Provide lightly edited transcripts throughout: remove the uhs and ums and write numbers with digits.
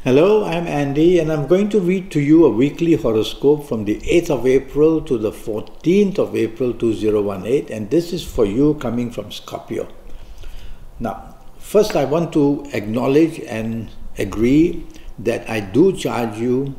Hello, I'm Andy, and I'm going to read to you a weekly horoscope from the 8th of April to the 14th of April 2018, and this is for you coming from Scorpio. Now, first I want to acknowledge and agree that I do charge you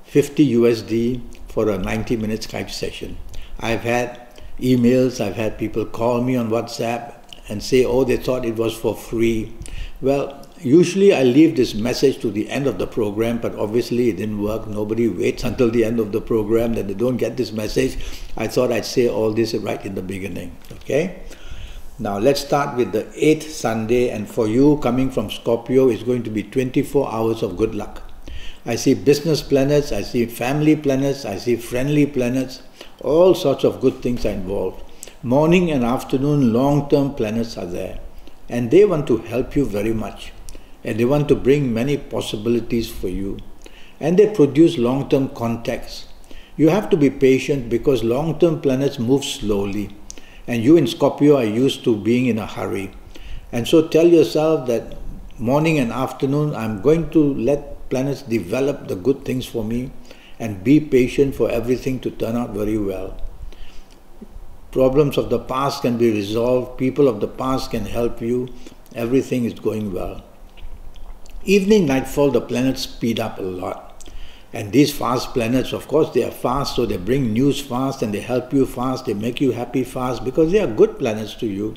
50 USD for a 90-minute Skype session. I've had emails, I've had people call me on WhatsApp and say, oh, they thought it was for free. Well, usually I leave this message to the end of the program, but obviously it didn't work. Nobody waits until the end of the program that they don't get this message. I thought I'd say all this right in the beginning, okay? Now let's start with the 8th Sunday, and for you coming from Scorpio, it's going to be 24 hours of good luck. I see business planets, I see family planets, I see friendly planets, all sorts of good things are involved. Morning and afternoon long-term planets are there, and they want to help you very much. And they want to bring many possibilities for you. And they produce long-term contacts. You have to be patient because long-term planets move slowly. And you in Scorpio are used to being in a hurry. And so tell yourself that morning and afternoon, I'm going to let planets develop the good things for me and be patient for everything to turn out very well. Problems of the past can be resolved. People of the past can help you. Everything is going well. Evening, nightfall, the planets speed up a lot. And these fast planets, of course, they are fast, so they bring news fast and they help you fast, they make you happy fast because they are good planets to you.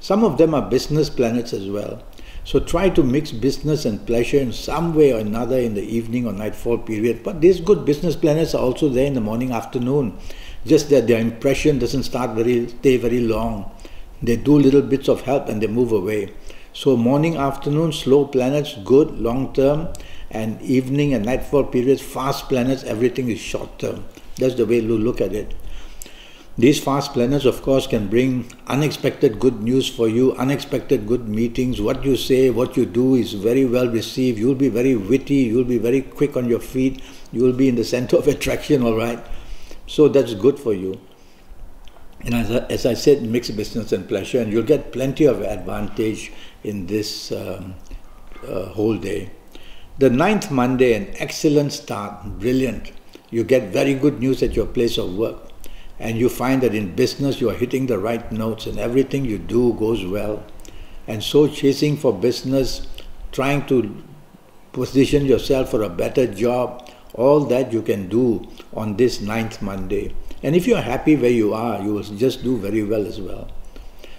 Some of them are business planets as well. So try to mix business and pleasure in some way or another in the evening or nightfall period. But these good business planets are also there in the morning, afternoon. Just that their impression doesn't stay very long. They do little bits of help and they move away. So morning, afternoon, slow planets, good, long term, and evening and nightfall periods, fast planets, everything is short term. That's the way to look at it. These fast planets, of course, can bring unexpected good news for you, unexpected good meetings. What you say, what you do is very well received. You'll be very witty, you'll be very quick on your feet, you'll be in the center of attraction, all right? So that's good for you. And as I said, mix business and pleasure, and you'll get plenty of advantage in this whole day. The 9th Monday, an excellent start, brilliant. You get very good news at your place of work, and you find that in business you are hitting the right notes and everything you do goes well. And so chasing for business, trying to position yourself for a better job, all that you can do on this 9th Monday. And if you're happy where you are, you will just do very well as well.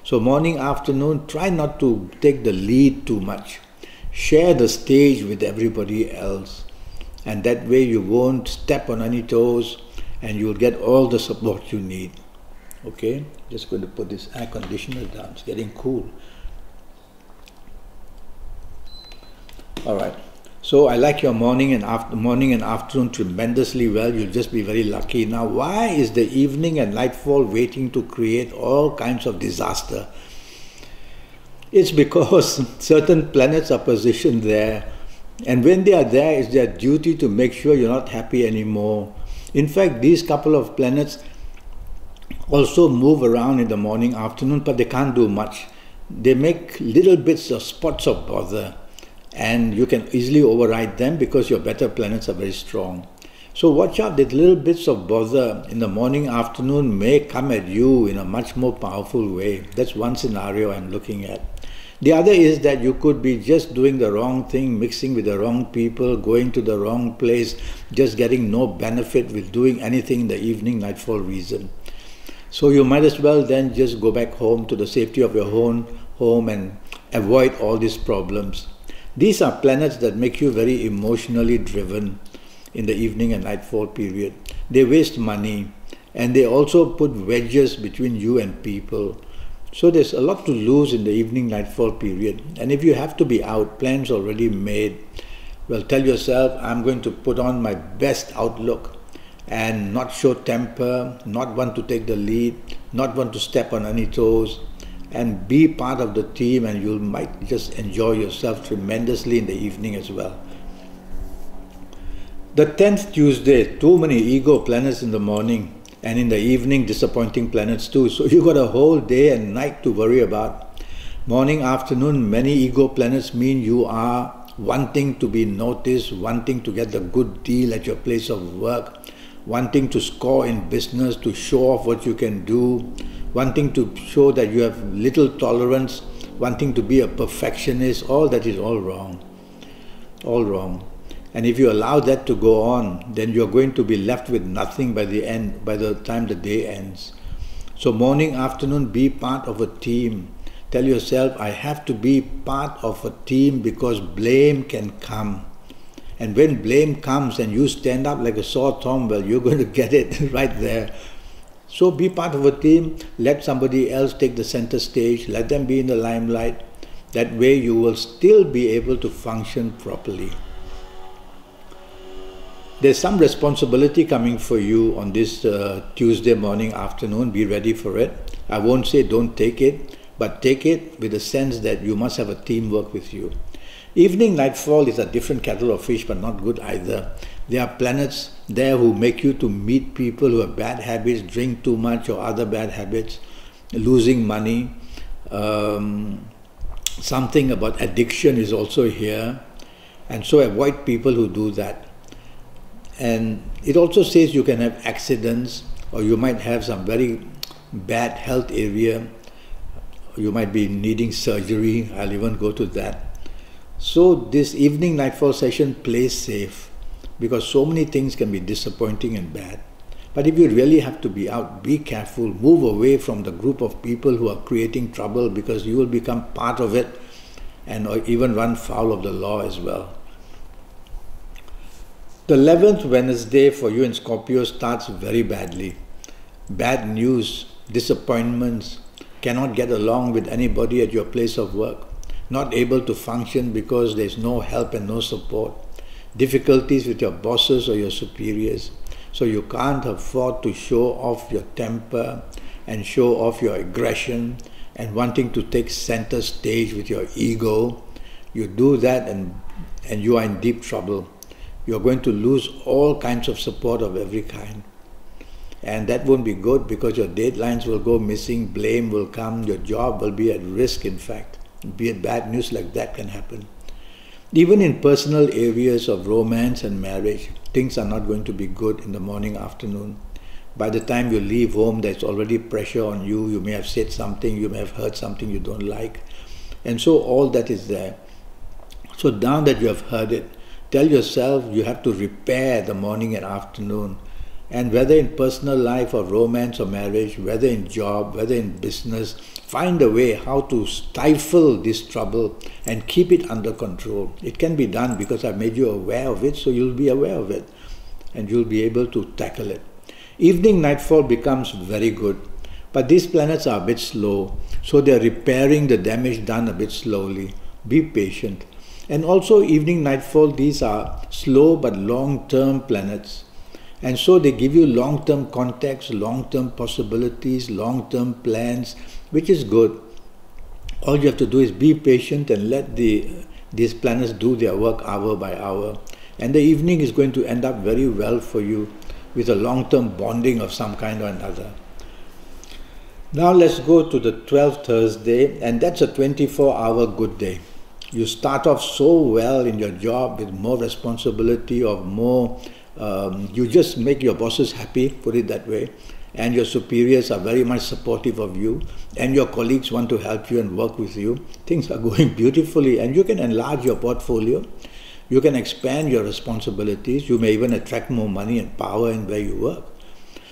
So morning, afternoon, try not to take the lead too much. Share the stage with everybody else. And that way you won't step on any toes and you'll get all the support you need. Okay? Just going to put this air conditioner down. It's getting cool. All right. So I like your morning and afternoon tremendously well. You'll just be very lucky. Now, why is the evening and nightfall waiting to create all kinds of disaster? It's because certain planets are positioned there, and when they are there, it's their duty to make sure you're not happy anymore. In fact, these couple of planets also move around in the morning, afternoon, but they can't do much. They make little bits of spots of bother, and you can easily override them because your better planets are very strong. So watch out that little bits of bother in the morning, afternoon may come at you in a much more powerful way. That's one scenario I'm looking at. The other is that you could be just doing the wrong thing, mixing with the wrong people, going to the wrong place, just getting no benefit with doing anything in the evening, nightfall reason. So you might as well then just go back home to the safety of your own home and avoid all these problems. These are planets that make you very emotionally driven in the evening and nightfall period. They waste money and they also put wedges between you and people. So there's a lot to lose in the evening nightfall period. And if you have to be out, plans already made, well, tell yourself, I'm going to put on my best outlook and not show temper, not want to take the lead, not want to step on any toes, and be part of the team, and you might just enjoy yourself tremendously in the evening as well. The 10th Tuesday, too many ego planets in the morning, and in the evening disappointing planets too. So you got a whole day and night to worry about. Morning, afternoon, many ego planets mean you are wanting to be noticed, wanting to get the good deal at your place of work, wanting to score in business, to show off what you can do, wanting to show that you have little tolerance, wanting to be a perfectionist. All that is all wrong. All wrong. And if you allow that to go on, then you're going to be left with nothing by the time the day ends. So morning, afternoon, be part of a team. Tell yourself, I have to be part of a team because blame can come. And when blame comes and you stand up like a sore thumb, well, you're going to get it right there. So be part of a team, let somebody else take the center stage, let them be in the limelight. That way you will still be able to function properly. There's some responsibility coming for you on this Tuesday morning, afternoon. Be ready for it. I won't say don't take it, but take it with the sense that you must have a teamwork with you. Evening nightfall is a different kettle of fish, but not good either. There are planets there who make you to meet people who have bad habits, drink too much or other bad habits, losing money. Something about addiction is also here. And so avoid people who do that. And it also says you can have accidents, or you might have some very bad health area. You might be needing surgery. I'll even go to that. So this evening nightfall session, play safe, because so many things can be disappointing and bad. But if you really have to be out, be careful, move away from the group of people who are creating trouble, because you will become part of it and or even run foul of the law as well. The 11th Wednesday for you in Scorpio starts very badly. Bad news, disappointments, cannot get along with anybody at your place of work, not able to function because there's no help and no support, difficulties with your bosses or your superiors. So you can't afford to show off your temper and show off your aggression and wanting to take center stage with your ego. You do that and you are in deep trouble. You're going to lose all kinds of support of every kind. And that won't be good, because your deadlines will go missing, blame will come, your job will be at risk, in fact. Be it bad news like that can happen. Even in personal areas of romance and marriage, things are not going to be good in the morning, afternoon. By the time you leave home, there's already pressure on you. You may have said something, you may have heard something you don't like. And so all that is there. So now that you have heard it, tell yourself you have to repair the morning and afternoon. And whether in personal life or romance or marriage, whether in job, whether in business, find a way how to stifle this trouble and keep it under control. It can be done because I've made you aware of it, so you'll be aware of it and you'll be able to tackle it. Evening nightfall becomes very good, but these planets are a bit slow, so they're repairing the damage done a bit slowly. Be patient. And also evening nightfall, these are slow but long-term planets. And so they give you long-term context, long-term possibilities, long-term plans, which is good. All you have to do is be patient and let these planets do their work hour by hour. And the evening is going to end up very well for you with a long-term bonding of some kind or another. Now let's go to the 12th Thursday, and that's a 24-hour good day. You start off so well in your job with more responsibility or more you just make your bosses happy, put it that way, and your superiors are very much supportive of you, and your colleagues want to help you and work with you. Things are going beautifully, and you can enlarge your portfolio, you can expand your responsibilities, you may even attract more money and power in where you work.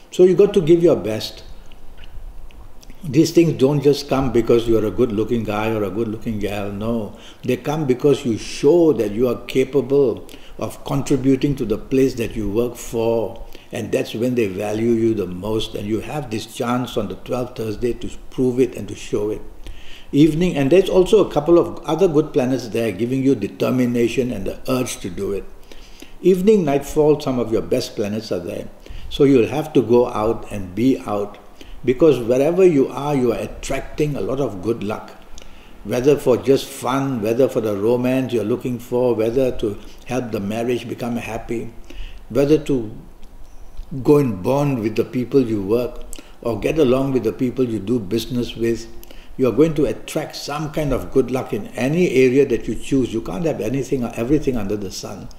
So you got to give your best. These things don't just come because you're a good-looking guy or a good-looking gal, no. They come because you show that you are capable of contributing to the place that you work for, and that's when they value you the most, and you have this chance on the 12th Thursday to prove it and to show it. Evening, and there's also a couple of other good planets there giving you determination and the urge to do it. Evening, nightfall, some of your best planets are there. So you'll have to go out and be out, because wherever you are attracting a lot of good luck. Whether for just fun, whether for the romance you're looking for, whether to help the marriage become happy, whether to go and bond with the people you work or get along with the people you do business with. You are going to attract some kind of good luck in any area that you choose. You can't have everything under the sun.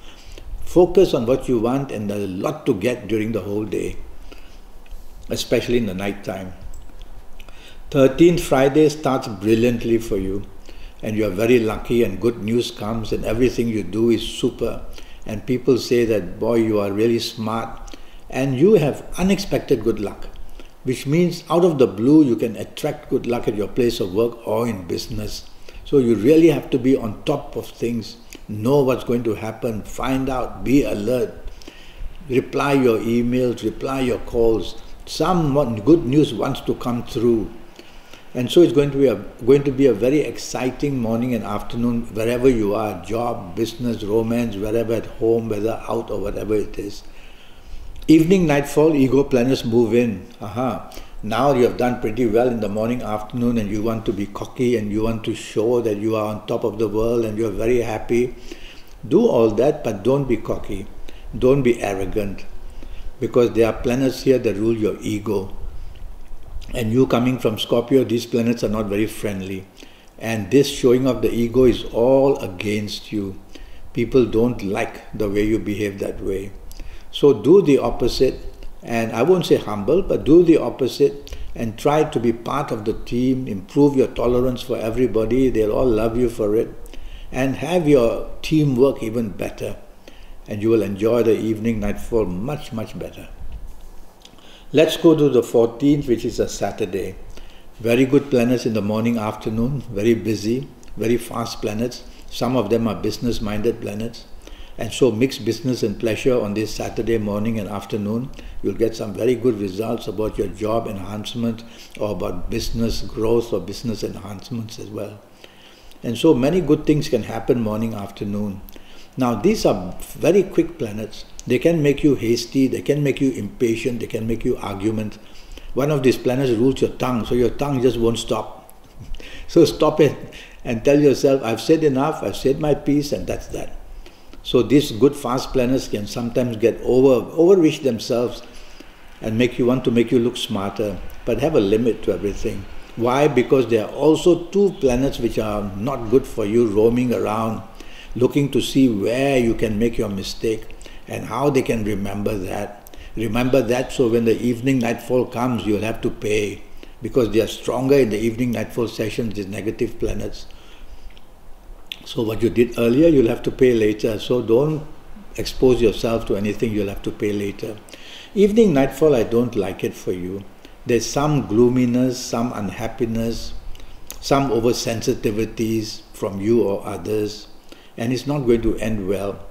Focus on what you want, and there's a lot to get during the whole day, especially in the night time. 13th Friday starts brilliantly for you, and you are very lucky, and good news comes, and everything you do is super. And people say that, boy, you are really smart, and you have unexpected good luck, which means out of the blue you can attract good luck at your place of work or in business. So you really have to be on top of things, know what's going to happen, find out, be alert, reply your emails, reply your calls. Some good news wants to come through. And so it's going to be a very exciting morning and afternoon wherever you are, job, business, romance, wherever, at home, whether out or whatever it is. Evening, nightfall, ego planets move in. Now you have done pretty well in the morning, afternoon, and you want to be cocky and you want to show that you are on top of the world and you are very happy. Do all that, but don't be cocky. Don't be arrogant, because there are planets here that rule your ego. And you coming from Scorpio, these planets are not very friendly. And this showing of the ego is all against you. People don't like the way you behave that way. So do the opposite, and I won't say humble, but do the opposite and try to be part of the team, improve your tolerance for everybody, they'll all love you for it, and have your teamwork even better. And you will enjoy the evening, nightfall much, much better. Let's go to the 14th, which is a Saturday. Very good planets in the morning, afternoon, very busy, very fast planets. Some of them are business-minded planets. And so mix business and pleasure on this Saturday morning and afternoon. You'll get some very good results about your job enhancement or about business growth or business enhancements as well. And so many good things can happen morning, afternoon. Now these are very quick planets. They can make you hasty, they can make you impatient, they can make you argument. One of these planets rules your tongue, so your tongue just won't stop. So stop it and tell yourself, I've said enough, I've said my piece, and that's that. So these good fast planets can sometimes get overreach themselves and want to make you look smarter, but have a limit to everything. Why? Because there are also two planets which are not good for you, roaming around, looking to see where you can make your mistake and how they can remember that. Remember that, so when the evening nightfall comes, you'll have to pay, because they are stronger in the evening nightfall sessions, these negative planets. So what you did earlier, you'll have to pay later. So don't expose yourself to anything you'll have to pay later. Evening nightfall, I don't like it for you. There's some gloominess, some unhappiness, some oversensitivities from you or others, and it's not going to end well.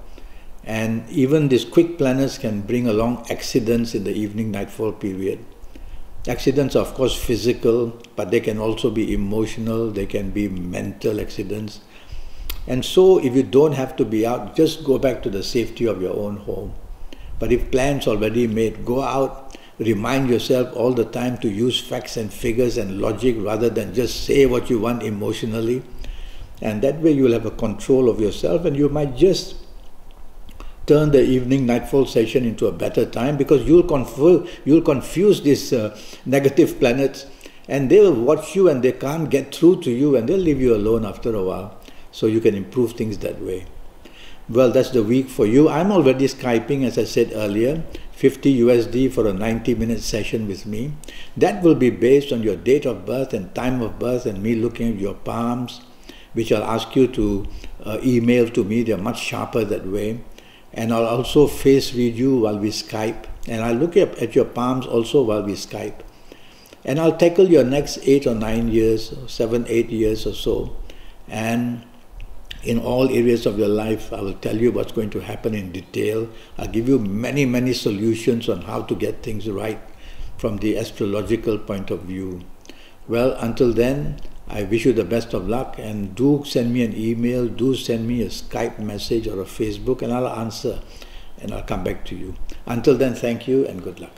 And even these quick planets can bring along accidents in the evening nightfall period. Accidents are of course physical, but they can also be emotional, they can be mental accidents. And so if you don't have to be out, just go back to the safety of your own home. But if plans already made, go out, remind yourself all the time to use facts and figures and logic rather than just say what you want emotionally. And that way you'll have a control of yourself, and you might just turn the evening nightfall session into a better time, because you'll confuse these negative planets, and they will watch you and they can't get through to you, and they'll leave you alone after a while. So you can improve things that way. Well, that's the week for you. I'm already Skyping, as I said earlier, $50 USD for a 90-minute session with me. That will be based on your date of birth and time of birth, and me looking at your palms, which I'll ask you to email to me. They're much sharper that way. And I'll also face read you while we Skype. And I'll look at your palms also while we Skype. And I'll tackle your next 8 or 9 years, 7, 8 years or so. And in all areas of your life, I will tell you what's going to happen in detail. I'll give you many, many solutions on how to get things right from the astrological point of view. Well, until then, I wish you the best of luck, and do send me an email, do send me a Skype message or a Facebook, and I'll answer and I'll come back to you. Until then, thank you and good luck.